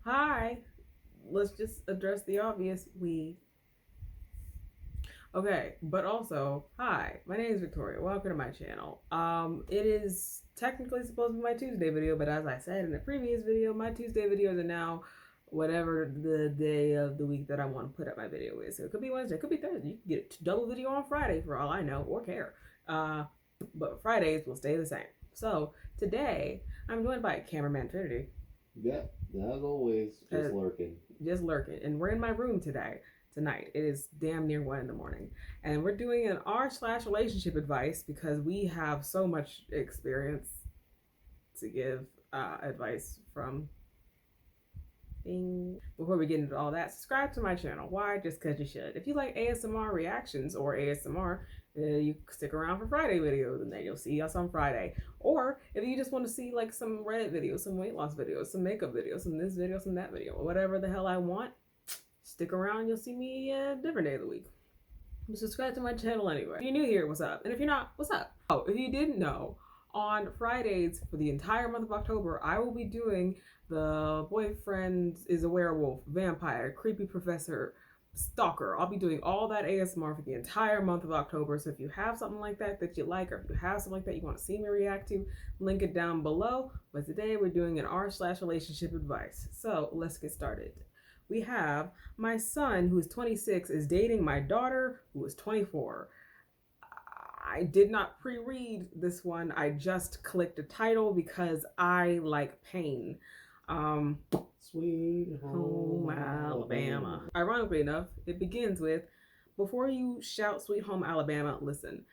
Hi. Let's just address the obvious. Okay, but also, hi. My name is Victoria. Welcome to my channel. It is technically supposed to be my Tuesday video, but as I said in the previous video, my Tuesday videos are now whatever the day of the week that I want to put up my video is. So it could be Wednesday, it could be Thursday. You can get a double video on Friday for all I know or care. Uh, but Fridays will stay the same. So today, I'm joined by cameraman Trinity. Yeah, as always, just lurking. Just lurking. And we're in my room tonight. It is damn near 1 in the morning. And we're doing an r/relationship advice because we have so much experience to give advice from. Bing. Before we get into all that, subscribe to my channel. Why? Just because you should. If you like ASMR reactions or ASMR, you stick around for Friday videos and then you'll see us on Friday. Or if you just want to see like some Reddit videos, some weight loss videos, some makeup videos, some this video, some that video, whatever the hell I want, stick around. You'll see me a different day of the week. Subscribe to my channel anyway. If you're new here, what's up? And if you're not, what's up? Oh, if you didn't know, on Fridays for the entire month of October, I will be doing the boyfriend is a werewolf, vampire, creepy professor, stalker. I'll be doing all that ASMR for the entire month of October. So if you have something like that you like, or if you have something like that you want to see me react to, link it down below. But today we're doing an r/relationship advice. So let's get started. We have my son, who is 26, is dating my daughter, who is 24. I did not pre-read this one. I just clicked the title because I like pain. Sweet Home Alabama. Ironically enough, it begins with, before you shout Sweet Home Alabama, listen.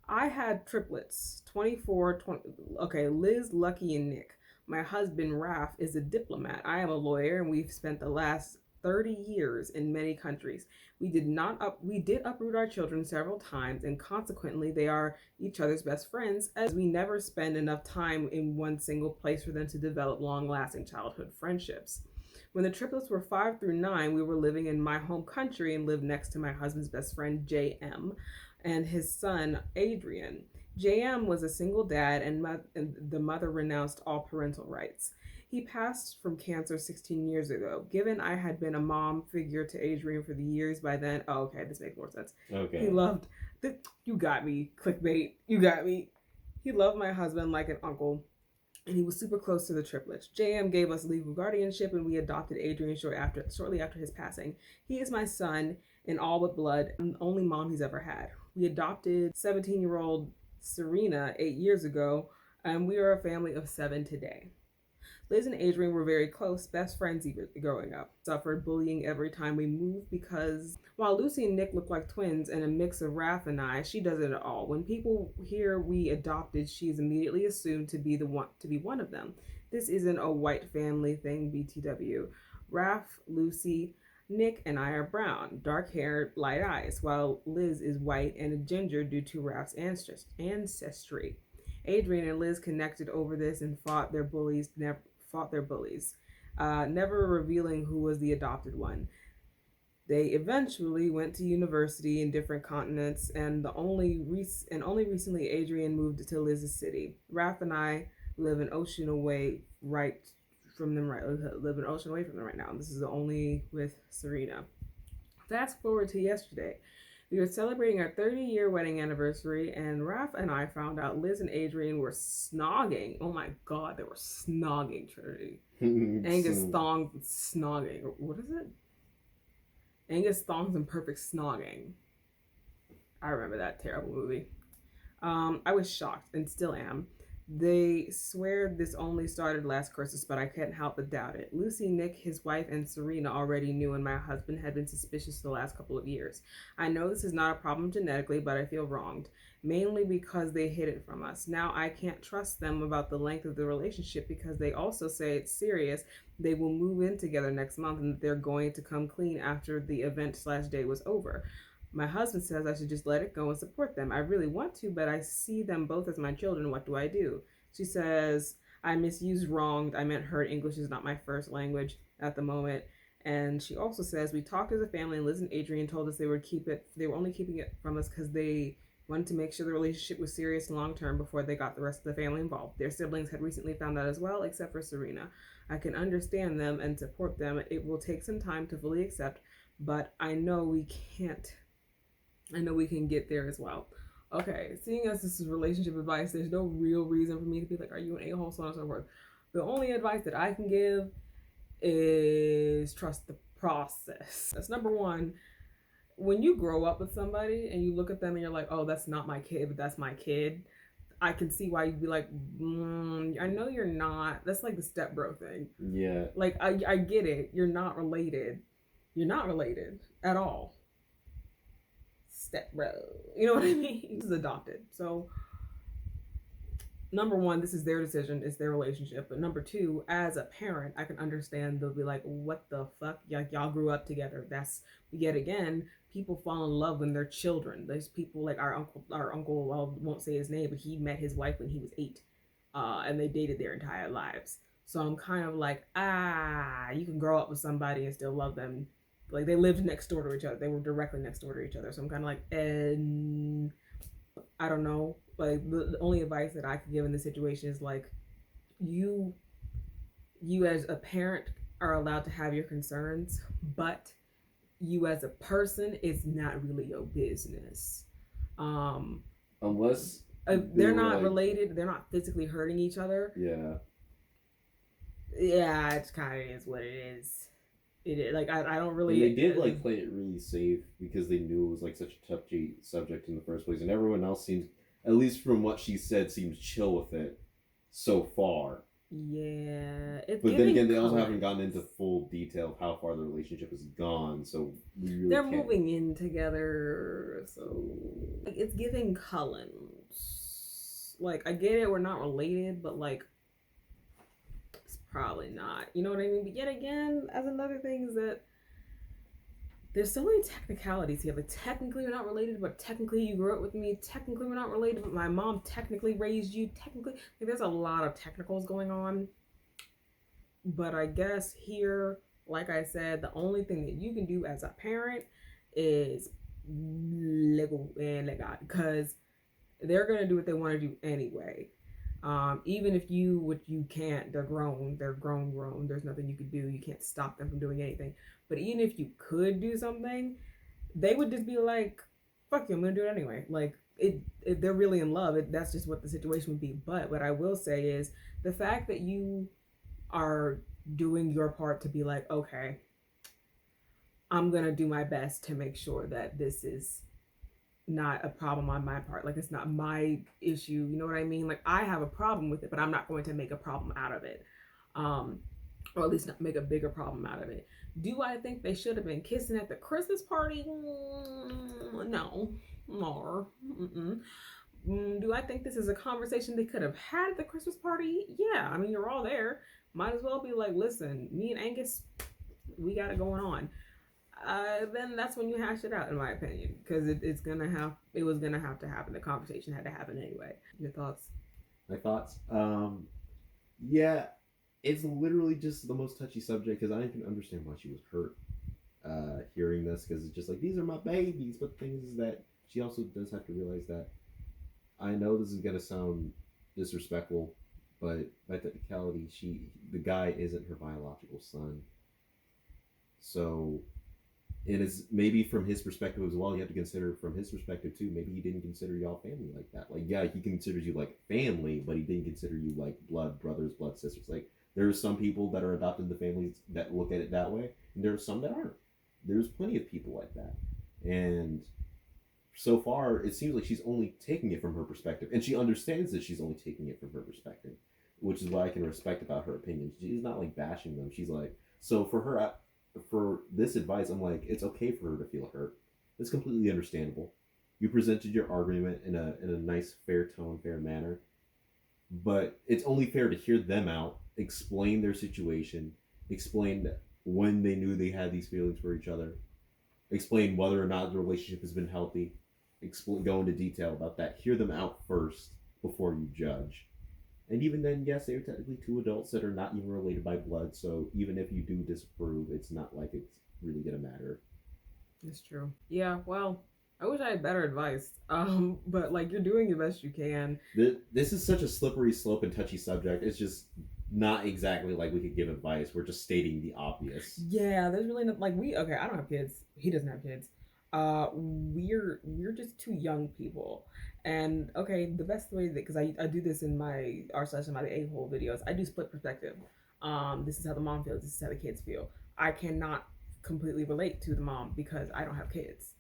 I had triplets, 24, 20, okay, Liz, Lucky, and Nick. My husband, Raf, is a diplomat. I am a lawyer, and we've spent the last 30 years in many countries. We did uproot our children several times, and consequently they are each other's best friends, as we never spend enough time in one single place for them to develop long-lasting childhood friendships. When the triplets were 5 through 9, we were living in my home country and lived next to my husband's best friend, JM, and his son, Adrian. JM was a single dad, and the mother renounced all parental rights. He passed from cancer 16 years ago. Given I had been a mom figure to Adrian for the years by then, oh, okay, this makes more sense. Okay. He loved, you got me, clickbait, you got me. He loved my husband like an uncle, and he was super close to the triplets. JM gave us legal guardianship, and we adopted Adrian shortly after his passing. He is my son in all but blood, and the only mom he's ever had. We adopted 17-year-old Serena 8 years ago, and we are a family of 7 today. Liz and Adrian were very close, best friends even growing up. Suffered bullying every time we moved because while Lucy and Nick look like twins and a mix of Raph and I, she does it all. When people hear we adopted, she is immediately assumed to be one of them. This isn't a white family thing, BTW. Raph, Lucy, Nick, and I are brown, dark hair, light eyes, while Liz is white and a ginger due to Raph's ancestry. Adrian and Liz connected over this and fought their bullies, never revealing who was the adopted one. They eventually went to university in different continents, and only recently Adrian moved to Liz's city. Raph and I live an ocean away right now. This is only with Serena. Fast forward to yesterday. We were celebrating our 30-year wedding anniversary, and Raph and I found out Liz and Adrian were snogging. Oh my god, they were snogging, Trinity. Angus Thongs snogging. What is it? Angus Thongs and Perfect Snogging. I remember that terrible movie. I was shocked and still am. They swear this only started last Christmas, but I can't help but doubt it. Lucy, Nick, his wife, and Serena already knew, and my husband had been suspicious the last couple of years. I know this is not a problem genetically, but I feel wronged, mainly because they hid it from us. Now I can't trust them about the length of the relationship because they also say it's serious. They will move in together next month, and they're going to come clean after the event/day was over. My husband says I should just let it go and support them. I really want to, but I see them both as my children. What do I do? She says, I misused wronged. I meant hurt. English is not my first language at the moment. And she also says, we talked as a family, and Liz and Adrian told us they were only keeping it from us because they wanted to make sure the relationship was serious and long-term before they got the rest of the family involved. Their siblings had recently found out as well, except for Serena. I can understand them and support them. It will take some time to fully accept, but I know we can't. I know we can get there as well. Okay, seeing as this is relationship advice, there's no real reason for me to be like, are you an a-hole, so on and so forth. The only advice that I can give is trust the process. That's number one. When you grow up with somebody and you look at them and you're like, oh, that's not my kid, but that's my kid, I can see why you'd be like, I know you're not. That's like the stepbro thing. Yeah. Like, I get it. You're not related. You're not related at all. Stepbro. You know what I mean? He's adopted. So, number one, this is their decision. It's their relationship. But number two, as a parent, I can understand they'll be like, what the fuck? Y'all grew up together. That's, yet again, people fall in love when they're children. There's people like our uncle, well, won't say his name, but he met his wife when he was 8. And they dated their entire lives. So I'm kind of like, you can grow up with somebody and still love them. Like, they lived next door to each other. They were directly next door to each other. So I'm kind of like, I don't know. Like, the only advice that I could give in this situation is like, you as a parent are allowed to have your concerns, but you as a person, it's not really your business. Unless they're not like, related, they're not physically hurting each other. Yeah. Yeah, it kind of is what it is. It is like I don't really. And they did like play it really safe because they knew it was like such a touchy subject in the first place, and everyone else seems, at least from what she said, seems chill with it so far. Yeah, but then again, they also haven't gotten into full detail of how far the relationship has gone, so we really they're moving in together, so like, it's giving Cullens. Like, I get it, we're not related, but like, it's probably not. You know what I mean? But yet again, as another thing is that there's so many technicalities here. Like, technically we're not related, but technically you grew up with me. Technically we're not related, but my mom technically raised you. Technically, like, there's a lot of technicals going on. But I guess here, like I said, the only thing that you can do as a parent is legal and legal, because they're gonna do what they want to do anyway. Even if you can't, they're grown. There's nothing you could do. You can't stop them from doing anything. But even if you could do something, they would just be like, fuck you, I'm gonna do it anyway. Like, if they're really in love, that's just what the situation would be. But what I will say is the fact that you are doing your part to be like, okay, I'm gonna do my best to make sure that this is not a problem on my part. Like, it's not my issue. You know what I mean? Like, I have a problem with it, but I'm not going to make a problem out of it. Or at least not make a bigger problem out of it. Do I think they should have been kissing at the Christmas party? No. More. Do I think this is a conversation they could have had at the Christmas party? Yeah. I mean, you're all there. Might as well be like, listen, me and Angus, we got it going on. Then that's when you hash it out, in my opinion, because it was gonna have to happen. The conversation had to happen anyway. Your thoughts? My thoughts? Yeah, it's literally just the most touchy subject, because I can understand why she was hurt hearing this, because it's just like, these are my babies. But the thing is that she also does have to realize that, I know this is gonna sound disrespectful, but by technicality, the guy isn't her biological son. So it is maybe from his perspective as well. You have to consider from his perspective too. Maybe he didn't consider y'all family like that. Like, yeah, he considers you like family, but he didn't consider you like blood brothers, blood sisters. Like, there are some people that are adopted into families that look at it that way, and there are some that aren't. There's plenty of people like that, and so far it seems like she's only taking it from her perspective, and she understands that she's only taking it from her perspective, which is what I can respect about her opinion. She's not like bashing them. She's like, so for her. For this advice, I'm like, it's okay for her to feel hurt. It's completely understandable. You presented your argument in a nice, fair tone, fair manner. But it's only fair to hear them out, explain their situation, explain when they knew they had these feelings for each other, explain whether or not the relationship has been healthy, go into detail about that. Hear them out first before you judge. And even then, yes, they are technically two adults that are not even related by blood, so even if you do disapprove, it's not like it's really gonna matter. It's true. Yeah, well, I wish I had better advice. But like, you're doing the best you can. This is such a slippery slope and touchy subject. It's just, not exactly like we could give advice. We're just stating the obvious. Yeah, there's really not like we okay, I don't have kids. He doesn't have kids. We're just two young people. And okay, the best way that because I do this in my my a-hole videos, I do split perspective. This is how the mom feels, this is how the kids feel. I cannot completely relate to the mom because I don't have kids.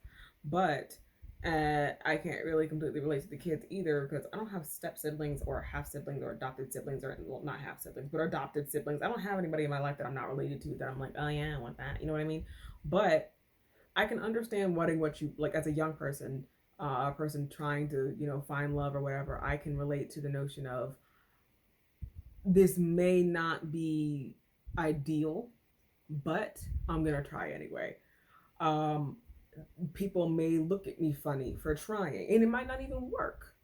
But I can't really completely relate to the kids either because I don't have step siblings or half siblings or adopted siblings or well, not half siblings but adopted siblings. I don't have anybody in my life that I'm not related to that I'm like, oh yeah, I want that. You know what I mean? But I can understand wanting what you like as a young person, a person trying to find love or whatever. I can relate to the notion of this may not be ideal, but I'm gonna try anyway. Um, People may look at me funny for trying, and it might not even work,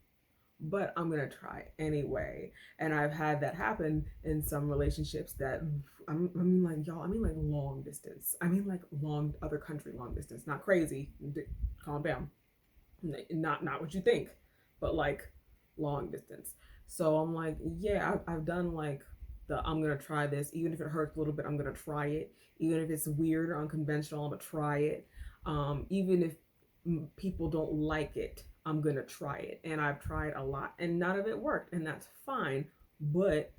but I'm gonna try anyway. And I've had that happen in some relationships that I mean, like y'all, I mean, like long distance. I mean, like long other country, long distance. Not crazy. Calm down. Not what you think, but like long distance. So I'm like, yeah, I've done like I'm gonna try this, even if it hurts a little bit. I'm gonna try it, even if it's weird or unconventional. I'm gonna try it. Even if people don't like it, I'm gonna try it. And I've tried a lot and none of it worked, and that's fine, but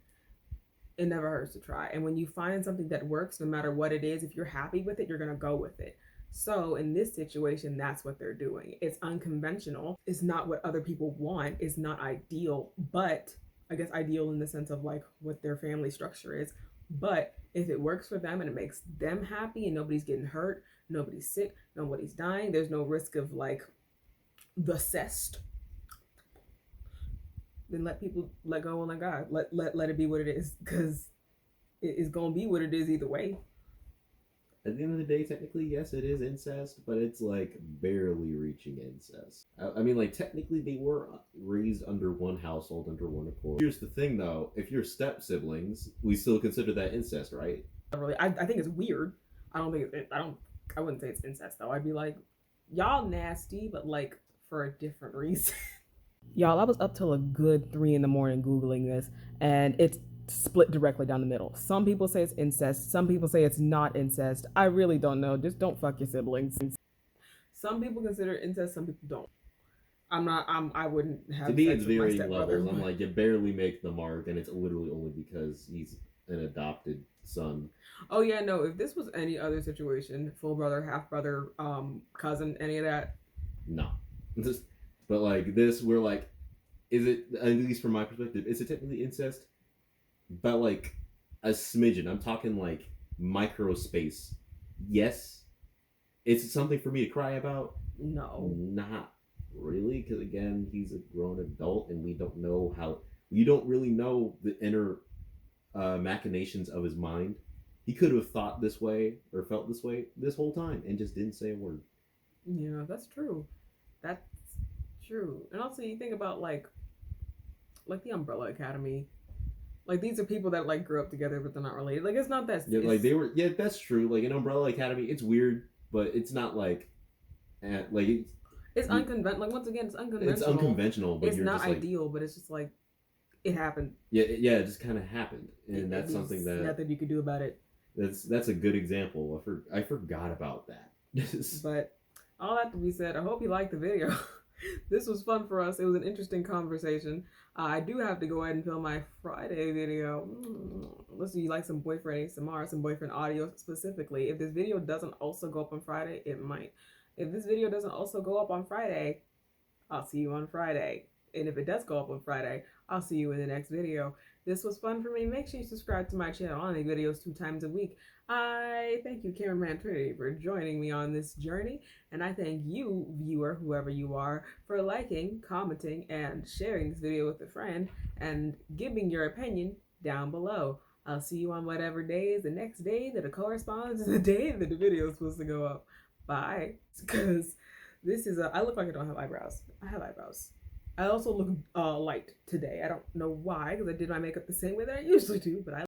it never hurts to try. And when you find something that works, no matter what it is, if you're happy with it, you're gonna go with it. So in this situation, that's what they're doing. It's unconventional. It's not what other people want. It's not ideal, but I guess ideal in the sense of like what their family structure is. But if it works for them and it makes them happy and nobody's getting hurt, nobody's sick, nobody's dying, there's no risk of like the cest, then let people let go and let God. Let it be what it is, because it is gonna be what it is either way. At the end of the day, technically, yes, it is incest, but it's like barely reaching incest. I mean, like, technically, they were raised under one household, under one accord. Here's the thing, though: if you're step siblings, we still consider that incest, right? I think it's weird. I don't think I wouldn't say it's incest though. I'd be like, y'all nasty, but like for a different reason. Y'all, I was up till a good 3 a.m. Googling this, and it's split directly down the middle. Some people say it's incest, some people say it's not incest. I really don't know. Just don't fuck your siblings. Some people consider it incest, some people don't. I wouldn't have. To me, it's varying levels. I'm like, you barely make the mark, and it's literally only because he's an adopted son. Oh yeah, no. If this was any other situation, full brother, half brother, cousin, any of that, no. But like this, we're like, is it, at least from my perspective, is it technically incest? But like a smidgen. I'm talking like micro space. Yes. Is it something for me to cry about? No. Not really, because again, he's a grown adult, and we don't know how. You don't really know the inner machinations of his mind. He could have thought this way or felt this way this whole time and just didn't say a word. Yeah, that's true. That's true. And also, you think about like the Umbrella Academy. Like, these are people that like grew up together, but they're not related. Like, it's not that. Yeah, like they were. Yeah, that's true. Like in Umbrella Academy, it's weird, but it's not like, it's unconventional. Like, once again, it's unconventional. It's unconventional, but it's you're not just ideal, but it's just like it happened. Yeah, it just kind of happened, and that's something that nothing you could do about it. That's a good example. I forgot about that. But all that to be said, I hope you liked the video. This was fun for us. It was an interesting conversation. I do have to go ahead and film my Friday video. Let's see, you like some boyfriend ASMR, some boyfriend audio specifically. If this video doesn't also go up on Friday, it might. If this video doesn't also go up on Friday, I'll see you on Friday. And if it does go up on Friday, I'll see you in the next video. This was fun for me. Make sure you subscribe to my channel. I make videos 2 times a week. I thank you, Cameraman Trinity, for joining me on this journey. And I thank you, viewer, whoever you are, for liking, commenting, and sharing this video with a friend, and giving your opinion down below. I'll see you on whatever day is the next day that it corresponds to the day that the video is supposed to go up. Bye. Because this is I look like I don't have eyebrows. I have eyebrows. I also look light today. I don't know why, because I did my makeup the same way that I usually do, but I